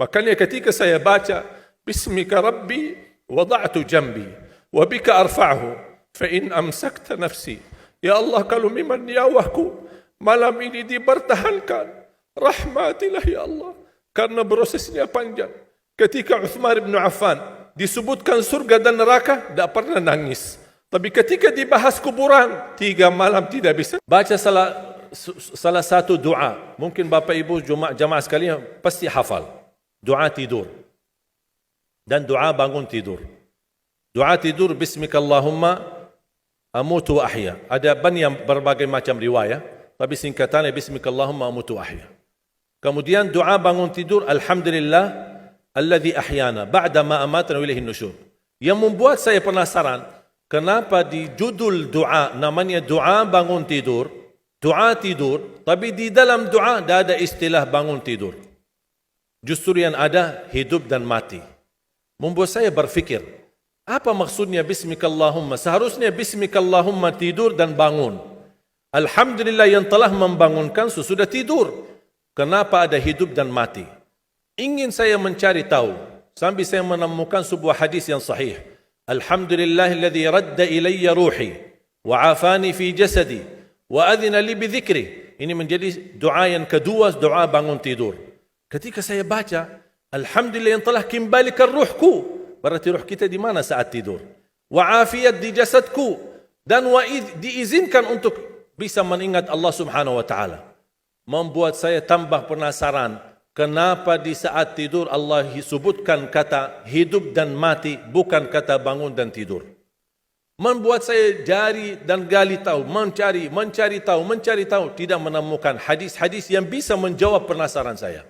Makanya ketika saya baca Bismika Rabbi wada'tu jambi wa bika arfa'hu fa in amsakta nafsi. Ya Allah, kalau memang nyawahku malam ini dipertahankan, rahmatilah ya Allah. Karena prosesnya panjang. Ketika Uthman bin Affan disebutkan surga dan neraka, tidak pernah nangis. Tapi ketika dibahas kuburan, 3 malam tidak bisa. Baca salah satu doa. Mungkin Bapak Ibu jamaah sekalian pasti hafal. Doa tidur. Dan doa bangun tidur. Doa tidur, Bismikallahumma amutu wa ahya. Ada banyak berbagai macam riwayat. Tapi singkatannya Bismikallahumma amutu wa ahya. Kemudian doa bangun tidur, Alhamdulillah alladhi ahyana ba'da ma amatana wa ilaihin nusyur. Yang membuat saya penasaran, kenapa di judul doa namanya doa bangun tidur, doa tidur, tapi di dalam doa tidak ada istilah bangun tidur. Justru yang ada hidup dan mati. Membuat saya berfikir, apa maksudnya Bismikallahumma? Seharusnya Bismikallahumma tidur dan bangun. Alhamdulillah yang telah membangunkan sesudah tidur. Kenapa ada hidup dan mati? Ingin saya mencari tahu, sampai saya menemukan sebuah hadis yang sahih. Alhamdulillahilladzi radda ilayya ruhi wa afani fi jasadi wa adhina li bi dhikri. Ini menjadi doa yang kedua, doa bangun tidur. Ketika saya baca, Alhamdulillah yang telah kembalikan ruhku, berarti ruh kita di mana saat tidur? Wa afiyat di jasadku, dan diizinkan untuk bisa mengingat Allah Subhanahu wa taala. Membuat saya tambah penasaran, kenapa di saat tidur Allah sebutkan kata hidup dan mati, bukan kata bangun dan tidur. Membuat saya jari dan gali tahu, mencari tahu, tidak menemukan hadis-hadis yang bisa menjawab penasaran saya.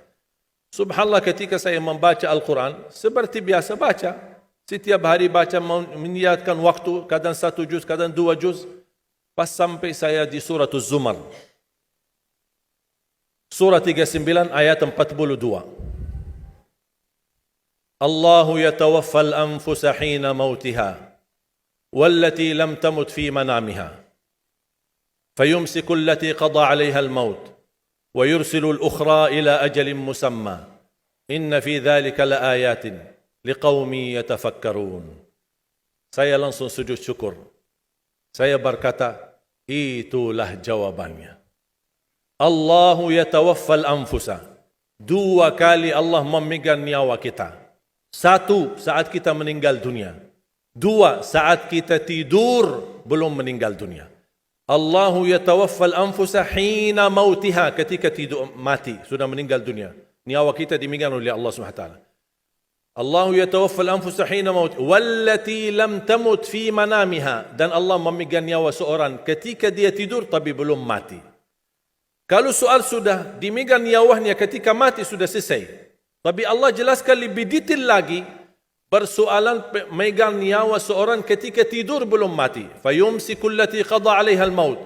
Subhanallah, ketika saya membaca Al-Quran, seperti biasa baca, setiap hari baca, meniatkan waktu, kadang 1 juz, kadang 2 juz, pas sampai saya di surah Az-Zumar. Surah 39 ayat 42. Allahu yatawaffal anfusa hina mautiha wallati lam tamut fi manamiha fayumsiku allati qada 'alayha al-maut wa yursilu al-ukhra ila ajalin musamma inna fi dhalika laayatin liqaumin yatafakkarun. Saya langsung sujud syukur. Saya berkata, itulah jawabannya. Allahu yatawaffal anfusa. 2 kali Allah memegang nyawa kita. 1 saat kita meninggal dunia. 2 saat kita tidur belum meninggal dunia. Allahu yatawaffal anfusa hina mautiha, ketika tidur mati, sudah meninggal dunia. Nyawa kita dimegang oleh Allah Subhanahu wa taala. Allahu yatawaffal anfusa hina mautiha wallati lam tamut fi manamiha, dan Allah memegang nyawa seorang ketika dia tidur tapi belum mati. Kalau soal sudah dimegang nyawanya ketika mati sudah selesai. Tapi Allah jelaskan lebih detail lagi, persoalan megang nyawa seorang ketika tidur belum mati. Fayumsiku allati qada 'alaiha al-maut.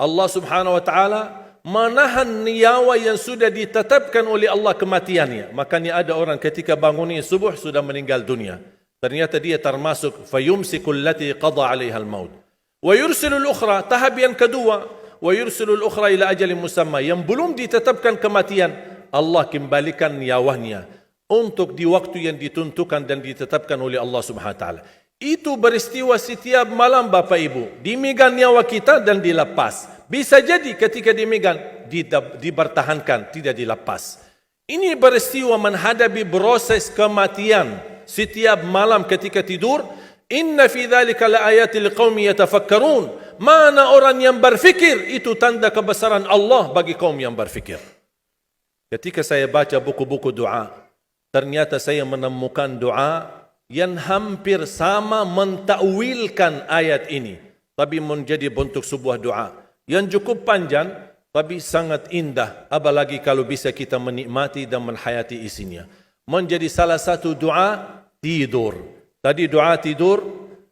Allah Subhanahu wa taala menahan nyawa yang sudah ditetapkan oleh Allah kematiannya. Makanya ada orang ketika bangun subuh sudah meninggal dunia. Ternyata dia termasuk fayumsiku allati qada 'alaiha al-maut. Wa yursilu al-ukhra, tahap yang kedua. Wa yursilul ukhra ila ajalin musamma, yang belum ditetapkan kematian, Allah kembalikan nyawanya untuk di waktu yang ditentukan dan ditetapkan oleh Allah Subhanahu wa taala. Itu beristiwa setiap malam Bapak Ibu. Dimegang nyawa kita dan dilepas. Bisa jadi ketika dimegang dipertahankan, tidak dilepas. Ini beristiwa menghadapi proses kematian setiap malam ketika tidur. Inna fi dzalika laayatil liqaumin yatafakkarun. Mana orang yang berfikir, itu tanda kebesaran Allah bagi kaum yang berfikir. Ketika saya baca buku-buku doa, ternyata saya menemukan doa yang hampir sama mentakwilkan ayat ini, tapi menjadi bentuk sebuah doa yang cukup panjang tapi sangat indah, apalagi kalau bisa kita menikmati dan menghayati isinya. Menjadi salah satu doa tidur. Tadi doa tidur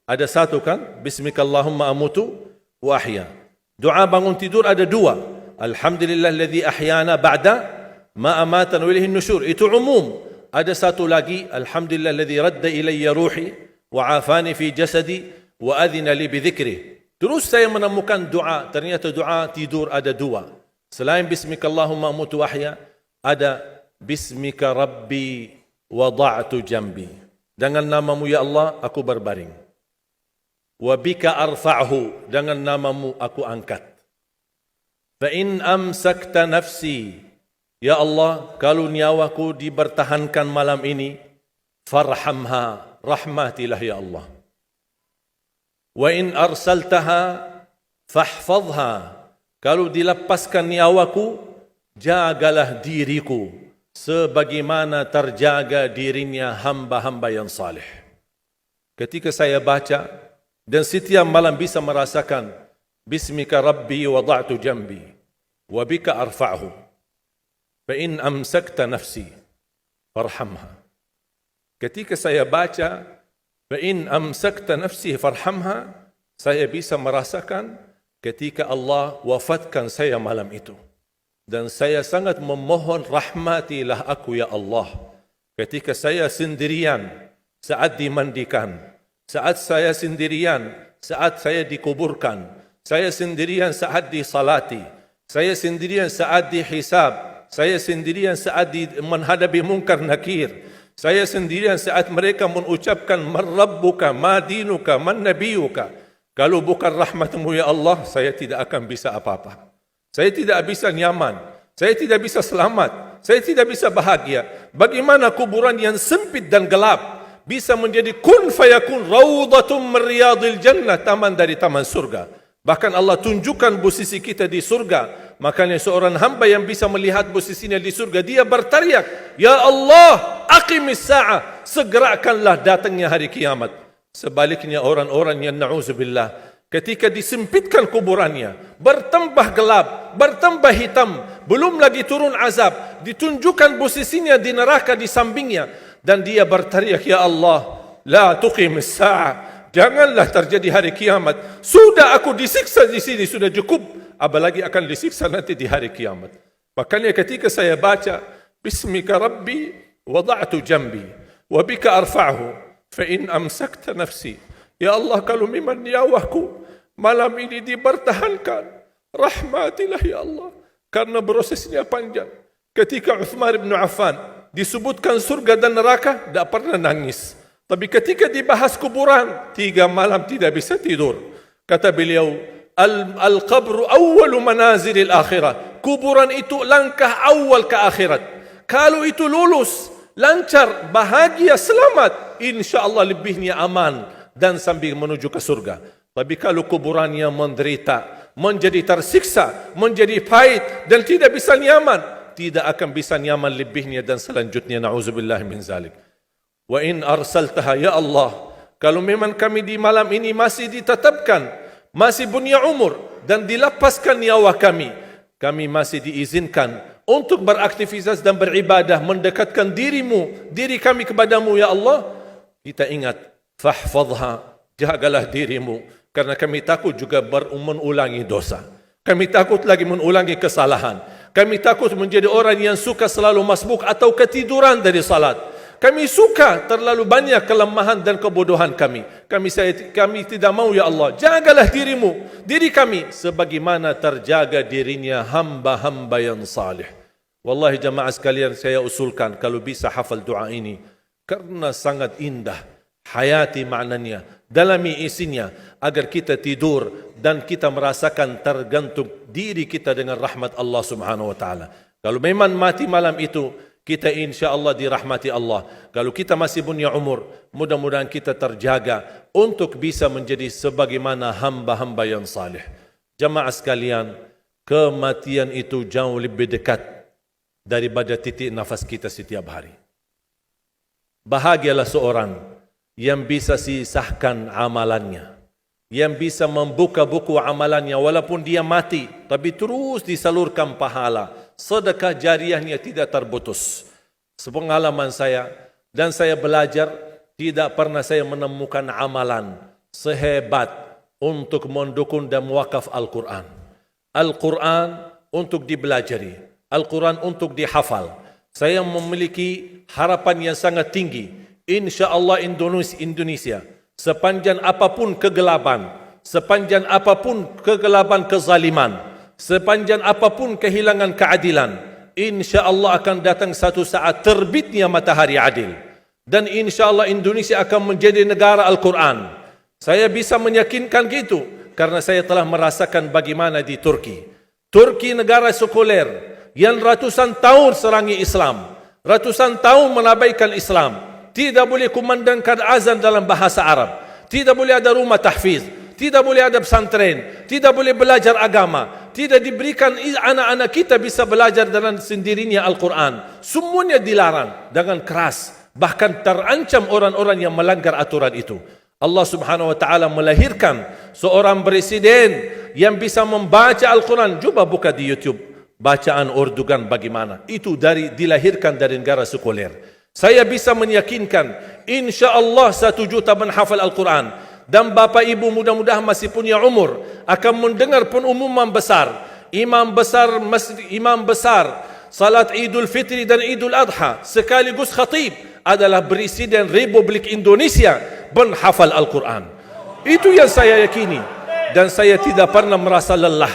ada 1 kan, Bismikallahumma amutu wa ahya. Doa bangun tidur ada 2. Alhamdulillahilladzi ahyana ba'da ma amatana wa ilaihin nusyur. Itu umum. Ada 1 lagi, Alhamdulillahilladzi radda ilayya ruhi wa afani fi jasadi wa adhina li bi dhikri. Terus saya menemukan doa, ternyata doa tidur ada 2. Selain Bismikallahumma amutu wa ahya, ada Bismika Rabbi wada'tu jambi. Dengan namamu ya Allah aku berbaring. Wa bika arfa'hu, dengan namamu aku angkat. Fa in amsakta nafsi, ya Allah, kalau nyawaku dibertahankan malam ini, farhamha, rahmatilah ya Allah. Wa in arsaltaha fahfadha, kalau dilepaskan nyawaku, jagalah diriku sebagaimana terjaga dirinya hamba-hamba yang salih. Ketika saya baca dan setiap malam bisa merasakan Bismika Rabbi wada'tu jambi wa bika arfa'hu fa in amsakta nafsi farhamha. Ketika saya baca fa in amsakta nafsi farhamha, saya bisa merasakan ketika Allah wafatkan saya malam itu. Dan saya sangat memohon rahmatilah aku ya Allah. Ketika saya sendirian saat dimandikan, saat saya sendirian saat saya dikuburkan, saya sendirian saat disalati, saya sendirian saat dihisab, saya sendirian saat menghadapi munkar nakir, saya sendirian saat mereka mengucapkan man rabbuka, ma dinuka, man nabiyuka. Kalau bukan rahmatmu ya Allah, saya tidak akan bisa apa-apa. Saya tidak bisa nyaman, saya tidak bisa selamat, saya tidak bisa bahagia. Bagaimana kuburan yang sempit dan gelap bisa menjadi kun fayakun rawdatum min riyadil jannah, taman dari taman surga. Bahkan Allah tunjukkan posisi kita di surga. Makanya seorang hamba yang bisa melihat posisinya di surga, dia berteriak, ya Allah, aqimis sa'ah, segerakanlah datangnya hari kiamat. Sebaliknya orang-orang yang na'udzubillah, ketika disempitkan kuburannya, bertambah gelap, bertambah hitam, belum lagi turun azab, ditunjukkan posisinya di neraka di sampingnya, dan dia berteriak, ya Allah, la tuqimis sa'ah, janganlah terjadi hari kiamat. Sudah aku disiksa di sini, sudah cukup, apalagi akan disiksa nanti di hari kiamat. Makanya ketika saya baca Bismika Rabbi wada'tu jambi wa bika arfa'hu fa in amsakta nafsi, ya Allah, kalau memang nyawaku malam ini dipertahankan, rahmatilah ya Allah. Karena prosesnya panjang. Ketika Uthman bin Affan disebutkan surga dan neraka, tidak pernah nangis. Tapi ketika dibahas kuburan, 3 malam tidak bisa tidur. Kata beliau, Al-qabru awwalu manazilil akhirah. Kuburan itu langkah awal ke akhirat. Kalau itu lulus, lancar, bahagia, selamat, insyaAllah lebihnya aman dan sambil menuju ke surga. Tapi kalau kuburannya menderita, menjadi tersiksa, menjadi pahit dan tidak bisa nyaman, tidak akan bisa nyaman lebihnya dan selanjutnya. Na'udzubillah min zalik. Wa in arsaltaha, ya Allah, kalau memang kami di malam ini masih ditetapkan, masih punya umur dan dilepaskan nyawa kami, kami masih diizinkan untuk beraktivitas dan beribadah, mendekatkan diri kami kepadamu ya Allah. Kita ingat, fahfadha, jagalah dirimu, karena kami takut juga mengulangi dosa. Kami takut lagi mengulangi kesalahan. Kami takut menjadi orang yang suka selalu masbuk atau ketiduran dari salat. Kami suka terlalu banyak kelemahan dan kebodohan kami. Kami tidak mau ya Allah. Jagalah diri kami sebagaimana terjaga dirinya hamba-hamba yang salih. Wallahi jamaah sekalian, saya usulkan kalau bisa hafal doa ini, karena sangat indah. Hayati maknanya, dalami isinya, agar kita tidur dan kita merasakan tergantung diri kita dengan rahmat Allah subhanahu wa ta'ala. Kalau memang mati malam itu, kita insya Allah dirahmati Allah. Kalau kita masih punya umur, mudah-mudahan kita terjaga untuk bisa menjadi sebagaimana hamba-hamba yang salih. Jamaah sekalian, kematian itu jauh lebih dekat daripada titik nafas kita setiap hari. Bahagialah seorang yang bisa sisahkan amalannya, yang bisa membuka buku amalannya walaupun dia mati, tapi terus disalurkan pahala, sedekah jariahnya tidak terputus. Sepengalaman saya, dan saya belajar, tidak pernah saya menemukan amalan sehebat untuk mendukung dan mewakaf Al-Quran. Al-Quran untuk dibelajari, Al-Quran untuk dihafal. Saya memiliki harapan yang sangat tinggi. InsyaAllah Indonesia, sepanjang apapun kegelapan, sepanjang apapun kegelapan kezaliman, sepanjang apapun kehilangan keadilan, insya Allah akan datang satu saat terbitnya matahari adil. Dan insya Allah Indonesia akan menjadi negara Al-Quran. Saya bisa meyakinkan gitu karena saya telah merasakan bagaimana di Turki. Turki negara sekuler yang ratusan tahun serangi Islam, ratusan tahun menabaikan Islam. Tidak boleh kumandangkan azan dalam bahasa Arab, tidak boleh ada rumah tahfiz, tidak boleh ada pesantren, tidak boleh belajar agama, tidak diberikan anak-anak kita bisa belajar dengan sendirinya Al-Quran. Semuanya dilarang dengan keras, bahkan terancam orang-orang yang melanggar aturan itu. Allah Subhanahu wa taala melahirkan seorang presiden yang bisa membaca Al-Quran. Coba buka di YouTube bacaan Erdogan bagaimana. Itu dilahirkan dari negara sekuler. Saya bisa meyakinkan insya Allah 1 juta menghafal Al-Quran. Dan bapa ibu mudah-mudahan masih punya umur akan mendengar pengumuman besar. Imam besar salat Idul Fitri dan Idul Adha sekaligus khatib adalah Presiden Republik Indonesia menghafal Al-Quran. Itu yang saya yakini. Dan saya tidak pernah merasa lelah.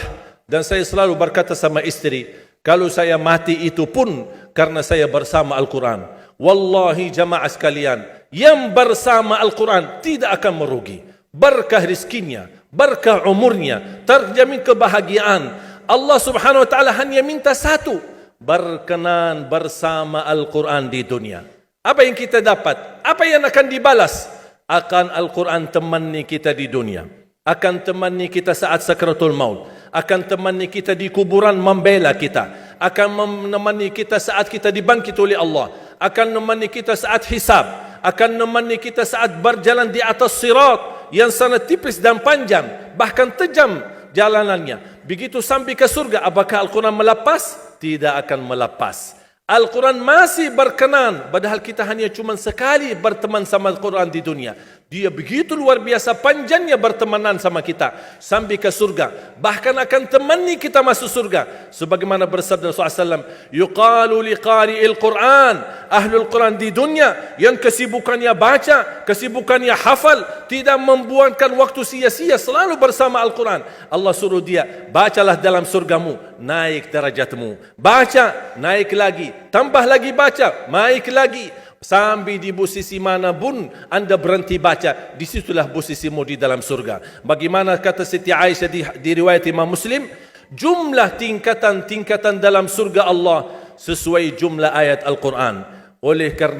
Dan saya selalu berkata sama istri, kalau saya mati itu pun karena saya bersama Al-Quran. Wallahi jamaah sekalian, yang bersama Al-Quran tidak akan merugi. Berkah rizkinya, berkah umurnya, terjamin kebahagiaan. Allah Subhanahu wa taala hanya minta satu, berkenan bersama Al-Quran di dunia. Apa yang kita dapat? Apa yang akan dibalas? Akan Al-Quran temani kita di dunia, akan temani kita saat sakratul maut, akan temani kita di kuburan membela kita, akan menemani kita saat kita dibangkit oleh Allah, akan menemani kita saat hisab, akan menemani kita saat berjalan di atas sirat yang sangat tipis dan panjang, bahkan tajam jalanannya. Begitu sampai ke surga, apakah Al-Quran melepas? Tidak akan melepas. Al-Quran masih berkenan, padahal kita hanya cuma sekali berteman sama Al-Quran di dunia. Dia begitu luar biasa panjangnya bertemanan sama kita sampai ke surga. Bahkan akan temani kita masuk surga. Sebagaimana bersabda Rasulullah SAW, yuqalu liqari'il Quran, ahlul Quran di dunia yang kesibukannya baca, kesibukannya hafal, tidak membuangkan waktu sia-sia, selalu bersama Al-Quran. Allah suruh dia, bacalah dalam surgamu, naik derajatmu. Baca, naik lagi. Tambah lagi baca, naik lagi. Sampai di posisi mana pun anda berhenti baca, disitulah posisimu di dalam surga. Bagaimana kata Siti Aisyah di riwayat Imam Muslim, jumlah tingkatan-tingkatan dalam surga Allah sesuai jumlah ayat Al-Quran. Oleh karena